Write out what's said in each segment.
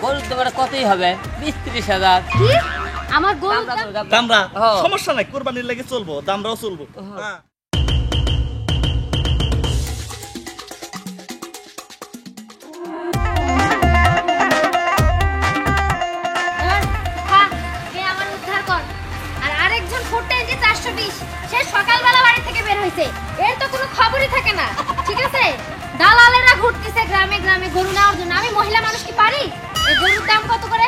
গরুর দামটা কতই হবে? 20-30 হাজার। কি আমার গরুর দাম? দামরা সমস্যা নাই, কুরবানির লাগে চলবো, দামরাও চলবো। হ্যাঁ আমার উদ্ধার কর। আর আরেকজন ফুটে যে 420 সে সকালবেলা বাড়ি থেকে বের হইছে, এর তো কোনো খবরই থাকে না। ঠিক আছে, দালালেরা ঘুরতেছে গ্রামে গ্রামে গরু নেওয়ার জন্য। আমি মহিলা মানুষ কি পারি? এই গরুর দাম কত করে?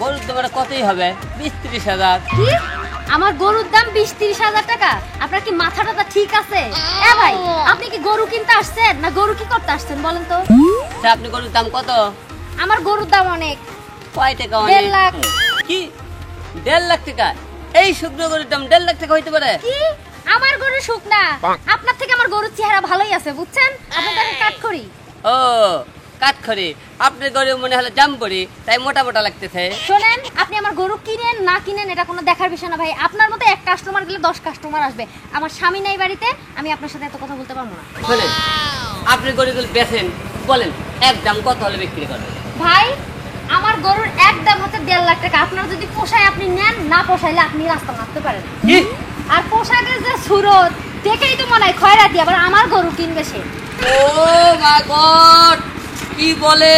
গরুর দামটা কতই হবে? 20-30 হাজার। কি আমার গরুর দাম 20-30 হাজার টাকা? আপনার কি মাথাটা ঠিক আছে? এ ভাই, আপনি কি গরু কিনতে আসছেন না গরু কি করতে আসছেন বলেন তো? আচ্ছা, আপনি গরুর দাম কত? আমার গরুর দাম অনেক। কয় টাকা? 1.5 লাখ। কি 1.5 লাখ টাকা? এই শুকনো গরুর দাম 1.5 লাখ টাকা হইতে পারে? কি আমার গরু শুকনা? আপনার থেকে আমার গরুর চেহারা ভালোই আছে বুঝছেন। আপনি তাকে কাট করি। ও কাঠখড়ি, আপনার গরু মনে হলো জামপড়ি, তাই মোটা মোটা লাগতেছে। শোনেন, আপনি আমার গরু কিনেন না কিনেন এটা কোনো দেখার বিষয় না ভাই। আপনার মতো এক কাস্টমার গেলে 10 কাস্টমার আসবে। আমার স্বামী নাই বাড়িতে, আমি আপনার সাথে এত কথা বলতে পারবো না। শোনেন, আপনি গরুগুলো বেচেন, বলেন একদম কত হলে বিক্রি করবেন? ভাই আমার গরুর একদম হচ্ছে 1.5 লাখ টাকা। আপনার যদি পোষায় আপনি নেন, না পোষাইলে আপনি রাস্তা মারতে পারেন। কি? আর পোশাকের যে সুরত দেখেই তো মনে হয় খয়রাতি, আবার আমার গরু কিনবে সে। ও মাই গড, কি বলে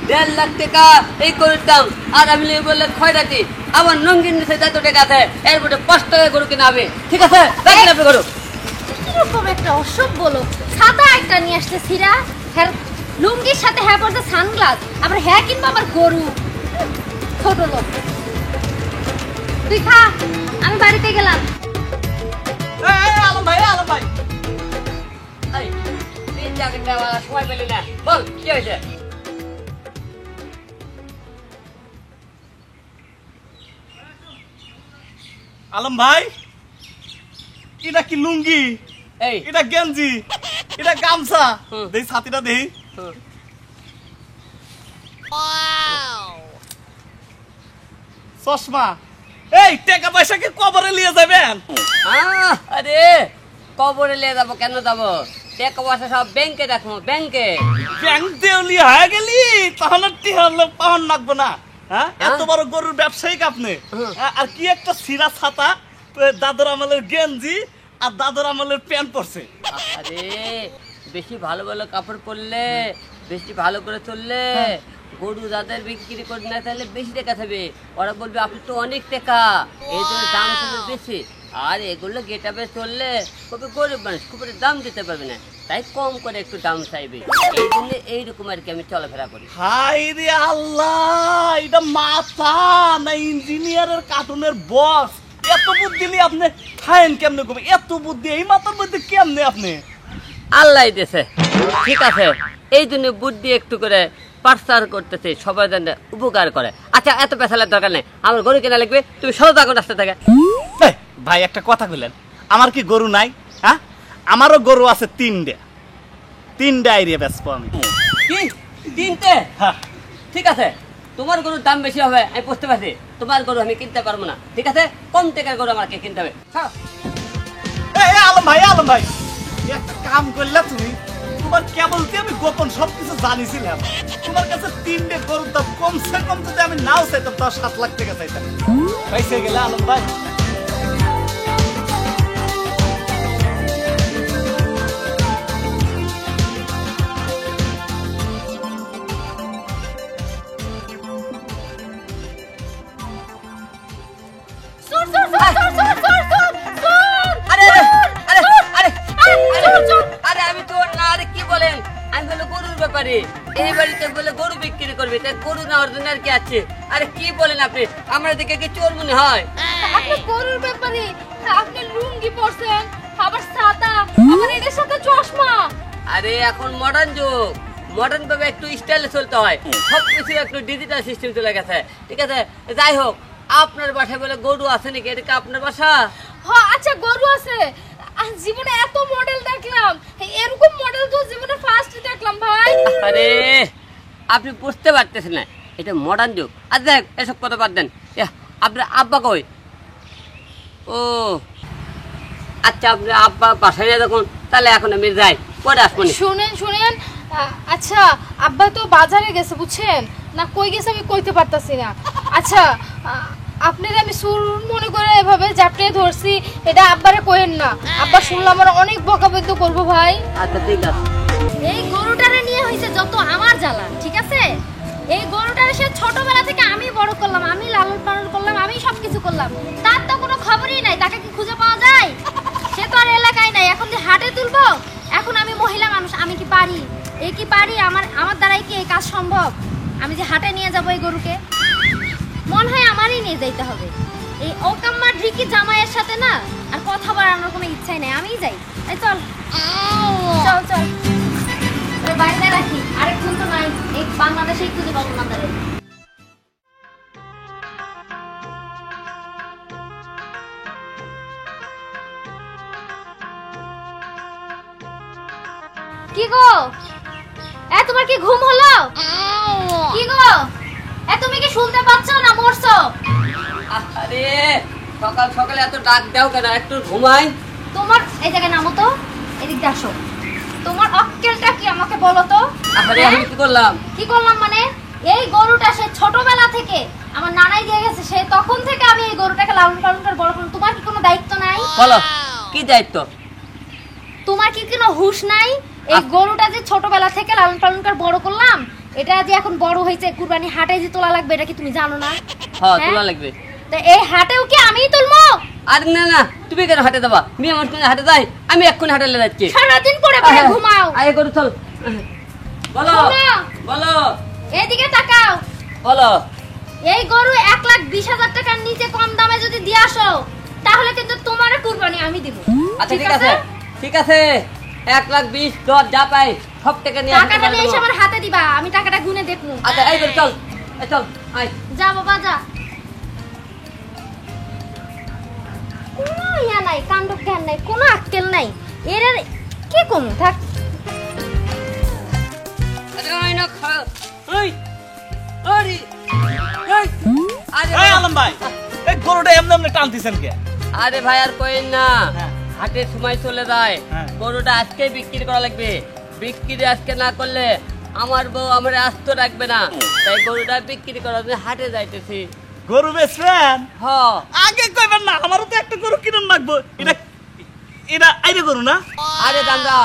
1.5 লাখ টাকা এই গরুর দাম? আর আমি বললে খয়রাতি, আমার নঙ্গিন নিচে যত টাকা আছে এর মধ্যে 5 টাকা গরু কিনা হবে। ঠিক আছে, রাখেন আপনি গরু। কিরকম একটা অসভ্য লোক, সাদা একটা নিয়ে আসছে সিরা, হ্যাঁ লুঙ্গির সাথে হ্যাঁ পড়ছে সানগ্লাস, আবার হ্যাঁ কিনবো আমার গরু। ছোট লোক। তুই খা, আমি বাড়িতে গেলাম। আলম ভাই, আলম ভাই, এই 3 টাকা দেওয়া সময় পেলি না, বল কি হয়েছে? আলম ভাই, এটা কি লুঙ্গি, এই এটা গেঞ্জি, এটা গামছা, দেই ছাতিটা দেই। চশমা, এই টাকা পয়সা কি কবরে নিয়ে যাবেন? আরে কবরে নিয়ে যাবো, কেন যাবো? টাকা পয়সা সব ব্যাংকে রাখবো, ব্যাংকে। ব্যাংক দেউলি হয়ে গেলি তাহলে টিহারলে পাহন লাগবো না। হ্যাঁ, এত বড় গরুর ব্যবসায়িক আপনি। আর কি একটা সিরা ছাতা, দাদর আমলের গেঞ্জি আর দাদর আমলের প্যান্ট পরছে। আরে বেশি ভালো ভালো কাপড় পরলে, বেশি ভালো করে চললে গরু যাদের বিক্রি করে না তাহলে বেশি টাকা থাকবে। ওরা বলবে আপনি তো অনেক টাকা, এই জন্য দাম থাকবে বেশি। আর এগুলো গেটাবে চললে কবে গরিব মানুষ খুব দাম দিতে পারবে না, তাই কম করে একটু দাম চাইবে। এই জন্য এইরকম আর কি আমি চলাফেরা করি। হাই রে আল্লাহ, এটা মাথা না ইঞ্জিনিয়ারের কার্টুনের বক্স? এত বুদ্ধি নিয়ে আপনি খায়েন কেমনে? কবে এত বুদ্ধি এই মাথার মধ্যে কেমনে আপনি? আল্লাহ দিয়েছে, ঠিক আছে, এই জন্য বুদ্ধি একটু করে পার্সার করতেছে, সবাই যেন উপকার করে। আচ্ছা, এত পেশালের দরকার নেই, আমার গরু কেনা লাগবে, তুমি সব থাকো রাস্তা থেকে। ভাই একটা কথা বললেন, আমার কি গরু নাই? হ্যাঁ, আমারও গরু আছে 3টা এরিয়া বেচবো আমি। কি 3টে? হ্যাঁ ঠিক আছে, তোমার গরুর দাম বেশি হবে আমি বুঝতে পারছি, তোমার গরু আমি কিনতে পারবো না। ঠিক আছে, কম টাকার গরু আমাকে কিনতে হবে। আলম ভাই, আলম ভাই, একটা কাম করলে তুমি, তোমার কেবল কি আমি গোপন সবকিছু জানিছিলাম। তোমার কাছে 3টে গরুর দাম কমসে কম যদি আমি নাও চাইতাম 10-7 লাখ টাকা চাইতাম। পয়সা গেলে আলম ভাই। আমি তোর না, আরে কি বলেন? আমি বলে গরুর ব্যাপারে, এই বাড়িতে বলে গরু বিক্রি করবে, তাই গরু নেওয়ার জন্য আর কি আছে। আরে কি বলেন আপনি? আমার দিকে কি চোর মনে হয়? আপনি গরুর ব্যাপারে, আপনি লুঙ্গি পরছেন, আবার ছাতা, আবার এর সাথে চশমা। আরে এখন মডার্ন যুগ, মডার্ন ভাবে একটু স্টাইলে চলতে হয়, সবকিছু একটু ডিজিটাল সিস্টেম চলে গেছে। ঠিক আছে, যাই হোক, আপনার বাসায় বলে গরু আছে নাকি? এটা কি আপনার বাসা? হ্যাঁ, আচ্ছা গরু আছে। জীবনে এত মডেল দেখলাম, এরকম মডেল তো জীবনে ফার্স্ট দেখলাম ভাই। আরে আপনি বুঝতে পারতেছেন না, এটা মডার্ন যুগ। আর দেখ, এসব কথা বাদ দেন, আপনার আব্বা কই? ও আচ্ছা, আপনার আব্বা বাসায় না দেখুন, তাহলে এখন আমি যাই, পরে আসবো। শুনেন, আচ্ছা আব্বা তো বাজারে গেছে বুঝছেন, না কই গেছে আমি কইতে পারতাছি না। আচ্ছা আপনারা আমি সুর মনে করে এভাবে জাপটে ধরছি, এটা আব্বারে কইেন না। আব্বা শুনলে আমার অনেক বকাবদ্ধ করবো ভাই। আচ্ছা ঠিক আছে। এই গরুটারে নিয়ে হইছে যত আমার জ্বালা, ঠিক আছে? এই গরুটারে সে ছোটবেলা থেকে আমি বড় করলাম, আমি লালন পালন করলাম, আমি সবকিছু করলাম, তার তো কোনো খবরই নাই। তাকে কি খুঁজে পাওয়া যায়? সে তো আর এলাকায় নাই। এখন যে হাটে তুলবো, এখন আমি মহিলা মানুষ, আমি কি পারি? এই কি পারি? আমার দ্বারাই কি এই কাজ সম্ভব? আমি যে হাটে নিয়ে যাবো এই গরুকে, মনে হয় আমারই নিয়ে যাইতে হবে। এই ওকাম্মা ঢিকি জামাইয়ের সাথে না আর কথা বাড়ানোর কোনো ইচ্ছাই নাই, আমিই যাই। এই চল চল চল, বাইরে রাখি, আরেকক্ষণ তো নাই। এই বাংলাদেশেই খুঁজে পাবো না তাদের। কি গো, তোমার কি ঘুম হলো? কি গো, তুমি কি শুনতে পাচ্ছ না মরছো? আরে সকাল সকালে এত ডাক দাও কেন? একটু ঘুমাই। তোমার এই জায়গায় নামো তো, এদিক দিয়ে আসো। তোমার অক্কেলটা কি আমাকে বলো তো? আরে আমি কি করলাম? কি করলাম মানে? এই গরুটা সে ছোটবেলা থেকে আমার নানাই দিয়ে গেছে, সে তখন থেকে আমি এই গরুটাকে লালন পালন করে বড় করলাম। তোমার কি কোনো দায়িত্ব নাই? বলো কি দায়িত্ব? তোমার কি কোনো হুঁশ নাই? এই গরুটা যে ছোটবেলা থেকে লালন পালন করে বড় করলাম, এটা যে এখন বড় হয়েছে, কুরবানি হাটে যে তোলা লাগবে, এটা কি তুমি জানো না? হ্যাঁ তোলা লাগবে। তো এই হাটেও কি আমিই তুলবো? আর না না, তুমি কেন হাটে যাবা? মেয়ে আমার কোন হাটে যাই? আমি এক্ষুনি হাটে যাচ্ছি। সারাদিন পরে পরে ঘুমাও। আয় করো চল। বলো বলো, এদিকে তাকাও। বলো। এই গরু 1,20,000 টাকার নিচে কম দামে যদি দিয়ে আসো, তাহলে কিন্তু তোমার কুরবানি আমি দিব। আচ্ছা ঠিক আছে, ঠিক আছে। 1,20,000 10 যা পাই সব টাকা নিয়ে আসতে টাকাটা নিয়ে এসে পারবো। আমার হাতে দিবা, আমি টাকাটা গুনে দেখবো। আচ্ছা এই করে চল, এই চল, আয়। যা বাবা যা। কোনো ইয়া নাই, কাণ্ড জ্ঞান নাই, কোনো আক্কেল নাই এর। কি কম থাক। আরে ওই না খা। ওই আরে এই আলম ভাই, এই গরুটা এমনি এমনি টানতেছেন কে? আরে ভাই আর কইন না, হ্যাঁ। হাটের সময় চলে যায়। হ্যাঁ। গরুটা আজকে বিক্রি করা লাগবে। বিক্রি আজকে না করলে আমার বউ আমার আস্ত রাখবে না। তাই গরুটা বিক্রি করার জন্য হাটে যাইতেছি। গরু বেচবেন? হ আগে কইবেন না, আমারও তো একটা গরু কিনুন লাগবে। এটা এটা আইরে গরু না? আরে দামরা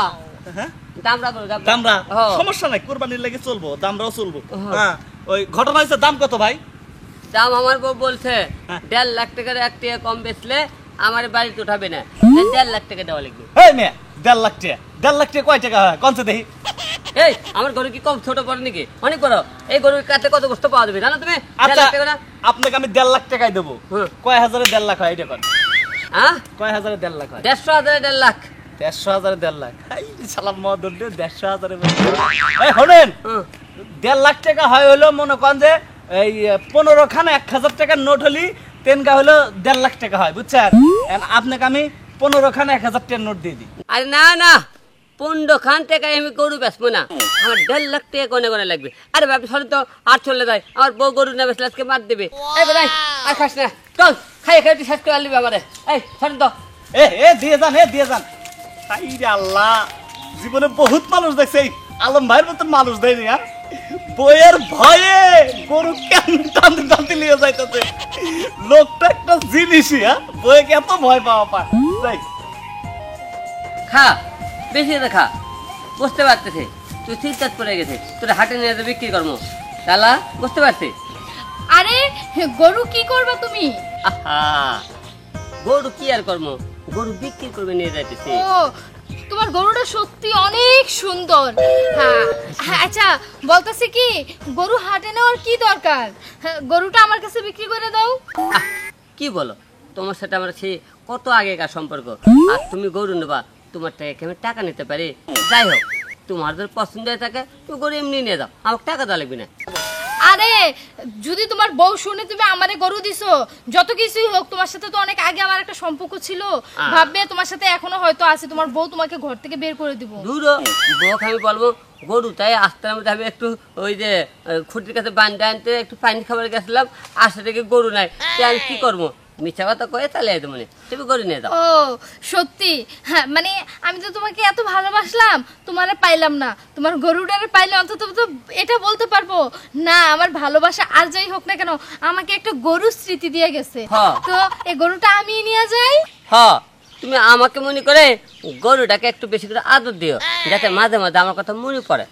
হ্যাঁ দামরা গরু দামরা, হ। সমস্যা নাই, কুরবানির লাগে চলবো, দামরাও চলবো। হ্যাঁ। হ্যাঁ, ওই ঘটনা হয়েছে। দাম কত ভাই? দাম আমার বউ বলছে হ্যাঁ। 1.5 লাখ টাকার 1 টাকা কম বেচলে আমার বাড়িতে উঠাবে না। 1.5 লাখ টাকা দেওয়া লাগবে। এই মেয়ে, 1.5 লাখ টাকা? 1.5 লাখ টাকা কয় টাকা হয় কনসে দেখি? এই আমার গরু কি কম ছোট বড় নাকি? অনেক বড়। এই গরুর কাছে কত গোস্ত পাওয়া যাবে জানো তুমি? 1.5 আচ্ছা, লাখ টাকা না? আপনাকে আমি 1.5 লাখ টাকাই দেবো। হুম। কয় হাজারে 1.5 লাখ হয় এটা কর? হ্যাঁ কয় হাজারে 1.5 লাখ হয়? 150,000 1.5 লাখ। 150,000 1.5 লাখ? এই সালাম মদন 150,000। এই শোনেন, হুম। 1.5 লাখ টাকা হয় হলো মনে করেন যে এই 15 খানা 1,000 টাকার নোট হলি তেনগা হলো 1.5 লাখ টাকা হয়, বুঝছেন? আপনাকে আমি 15 খানা 1,000 টাকার নোট দিয়ে দিই। আরে না না, 15 খান টাকায় আমি গরু বেচবো না। আমার 1.5 লাখ টাকা কোনে কোনে লাগবে। আরে বাপ সরে তো, আর চলে যায়। আমার বউ গরু না বেচলে আজকে মার দেবে। এই বেলাই আর খাস না, চল খাই খাই তুই শেষ করে আনবি আমারে। এই সরেন তো। এ দিয়ে যান, দিয়ে যান। হাই রে আল্লাহ, জীবনে বহুত মানুষ দেখছে, এই আলম ভাইয়ের মতন মানুষ দেয়নি। হ্যাঁ, বইয়ের ভয়ে গরু কেমন টানতে টানতে নিয়ে যাইতেছে। লোকটা একটা জিনিসই। হ্যাঁ, বইকে এত ভয় পাওয়া পায়। যাই। খা বেশি করে খা, বুঝতে পারতেছে তুই চিন্তাত পড়ে গেছে। তোর হাটে নিয়ে যাবে বিক্রি করবো তালা, বুঝতে পারছি? আরে গরু কি করবে তুমি? আহা, গরু কি আর করবো, গরু বিক্রি করবে নিয়ে যাইতেছে। ও তোমার গরুটা সত্যি অনেক সুন্দর। হ্যাঁ আচ্ছা, বলতেছি কি, গরু হাটে নেওয়ার কি দরকার? গরুটা আমার কাছে বিক্রি করে দাও। আহ, কি বলো, তোমার সাথে আমার সে কত আগেকার সম্পর্ক। আর তুমি গরু নেবা, তোমার থেকে আমি টাকা নিতে পারি? যাই হোক, তোমার যদি পছন্দ হয়ে থাকে তুমি গরু এমনি নিয়ে যাও, আমাকে টাকা দেওয়া লাগবে না। আরে যদি তোমার বউ শুনে তুমি আমারে গরু দিছো, যত কিছুই হোক, তোমার সাথে তো অনেক আগে আমার একটা সম্পর্ক ছিল। ভাববে তোমার সাথে এখনো হয়তো আছে, তোমার বউ তোমাকে ঘর থেকে বের করে দিব। দূর বউকে আমি বলবো গরু, তাই আস্তে মধ্যে আমি একটু ওই যে খুঁটির কাছে বান্ধে আনতে একটু পানি খাবার গেছিলাম, আসতে থেকে গরু নাই। তাই আমি কি করবো, মিথ্যা কথা কয়ে তাহলে এই মনে তুমি গরু নিয়ে যাও। ও সত্যি? হ্যাঁ মানে আমি তো তোমাকে এত ভালোবাসলাম, তোমারে পাইলাম না, তোমার গরুটারে পাইলে অন্তত তো এটা বলতে পারবো না আমার ভালোবাসা আর যাই হোক না কেন আমাকে একটা গরু স্মৃতি দিয়ে গেছে। হ্যাঁ। তো এই গরুটা আমি নিয়ে যাই। হ্যাঁ তুমি আমাকে মনে করে গরুটাকে একটু বেশি করে আদর দিও, যাতে মাঝে মাঝে আমার কথা মনে পড়ে।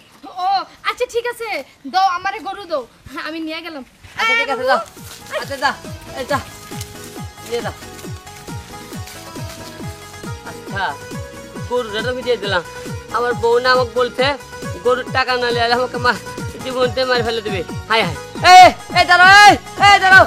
ও আচ্ছা ঠিক আছে, দাও আমারে গরু দাও। হ্যাঁ, আমি নিয়ে গেলাম। আচ্ছা ঠিক আছে, যাও। আচ্ছা যা, এই যা নিয়ে যাও। আচ্ছা গরুটা তো আমি দিয়ে দিলাম, আমার বউ না আমাকে বলছে গরুর টাকা না নিলে আমাকে জীবনতে মারি ফেলে দিবে। হাই হাই, এই দাঁড়াও, এই দাঁড়াও।